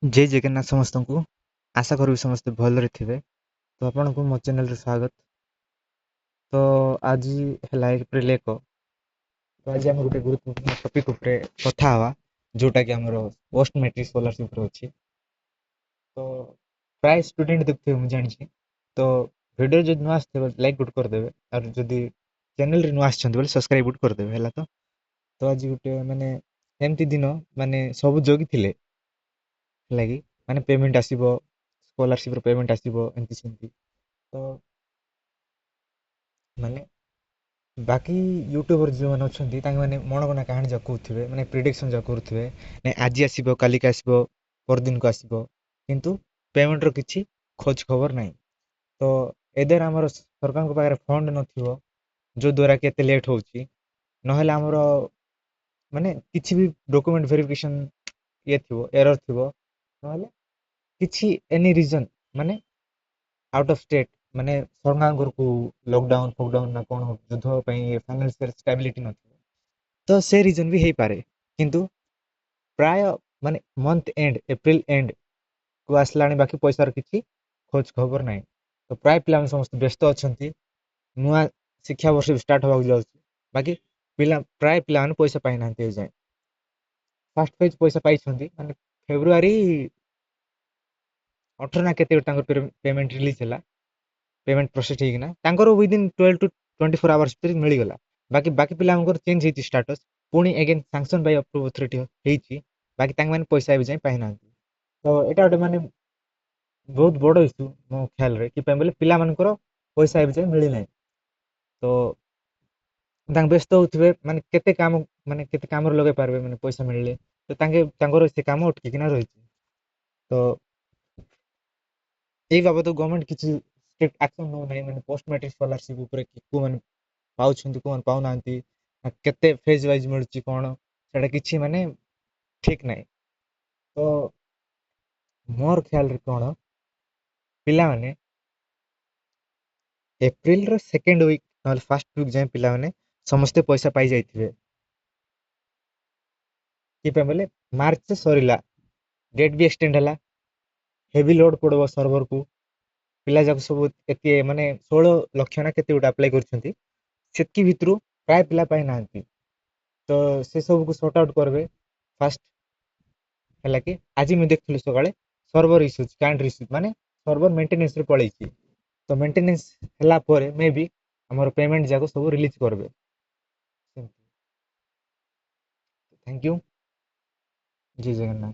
जय जगन्नाथ समस्त को आशा करी समस्ते भलरे थिबे। तो आपन को मो चैनल रे स्वागत। तो आज है एप्रिल 1। तो आज हम गोटे गुरुत्वपूर्ण टॉपिक ऊपर कथा हवा जोटा कि हमर पोस्ट मैट्रिक स्कॉलरशिप रो अछि। तो प्राय स्टूडेंट देखते हम जानि छी। तो वीडियो जो नुआ आस्ते लाइक गुड कर देबे और जदी चैनल रे नुआ आछन बोले सब्सक्राइब गुड कर देबे हला। तो आज गोटे माने एमती दिन माने सब जोगी थिले लगी माने पेमेंट आसीबो स्कॉलरशिप रो पेमेंट आसीबो एमती सेमती। तो माने बाकी यूट्यूबर जो मैंने अच्छा मैंने मन बना कहानी जा कहते मैंने प्रिडिक्शन जा करुवे ना आज आसो कालिक आसो परदिन को आसो किंतु पेमेंट रो किछि खोज खबर नहीं। तो एदर आमर सरकार पाखे फंड नथिबो जो द्वारा के एते लेट होउची नहेले आमर माने किछि भी डॉक्यूमेंट वेरिफिकेशन ये थिबो एरर थिबो नहेले किछि एनी रीजन माने आउट ऑफ स्टेट माने सरकार को लॉकडाउन फॉकडाउन ना कोन युद्ध पई फाइनेंशियल स्टेबिलिटी न तो से रीजन भी हे पारे किंतु प्राय माने मंथ एंड एप्रिल एंड को आसलाणी बाकी पैसार किछि खोज खबर नाही। तो प्राय पिला समस्त व्यस्त अछंती नुआ शिक्षा वर्ष स्टार्ट होबाक जाउछि बाकी पिला प्राय पिला माने पैसा पाइ नांती जाय फर्स्ट फेज पैसा पाइ छंती माने फेब्रुआरी 18 ना केते पेमेंट रिलीज हला पेमेंट प्रोसेस होना तांकर विद इन 12 टू 24 आवर्स भितर मिल गला। बाकी बाकी पिला चेंज होती स्टाटस पुणी again sanction bye approve authority होती बाकी तांग माने पैसा भी जाय पाइ ना। तो एटा गोटे माने बहुत बड़ इश्यू मो ख्याल रे कि बोले पिला मानकर पैसा भी जाय मिली ना। तो तांग व्यस्त होथिबे माने केते काम लगे पारबे माने पैसा मिलले तो तांगे तांगर से काम अटकी किना रही। तो एई बाबत गवर्नमेंट किछि स्ट्रिक्ट एक्शन नो नै माने पोस्ट मैट्रिक स्कॉलरशिप ऊपर को माने पाउछंती को पाउ नांती केते फेज वाइज मिलुची कोन सेटा किछि माने ठीक नै। तो मोर ख्याल रे कोन पिला माने एप्रिल रो सेकंड वीक नल फर्स्ट वीक जाय पिला माने समस्त पैसा पाई जाइथिबे कि पे बोले मार्च से सरीला डेट भी एक्सटेंड हला हेवी लोड पड़ो सर्वर को पिला जाक सब एते माने 16 लाख ना केते उडा अप्लाई करछंती सेतकी भितरु प्राय पिला पाइ नांती। तो से सब को सॉर्ट आउट करबे फास्ट हला कि आज मैं देखथि सकाळे सर्वर इश्यूज काइंड इश्यूज माने सर्वर मेंटेनेंस रे पळैछि। तो मेंटेनेंस हला परे मे बी हमर पेमेंट जाको सब रिलीज करबे। Thank you. जय जगन्नाथ।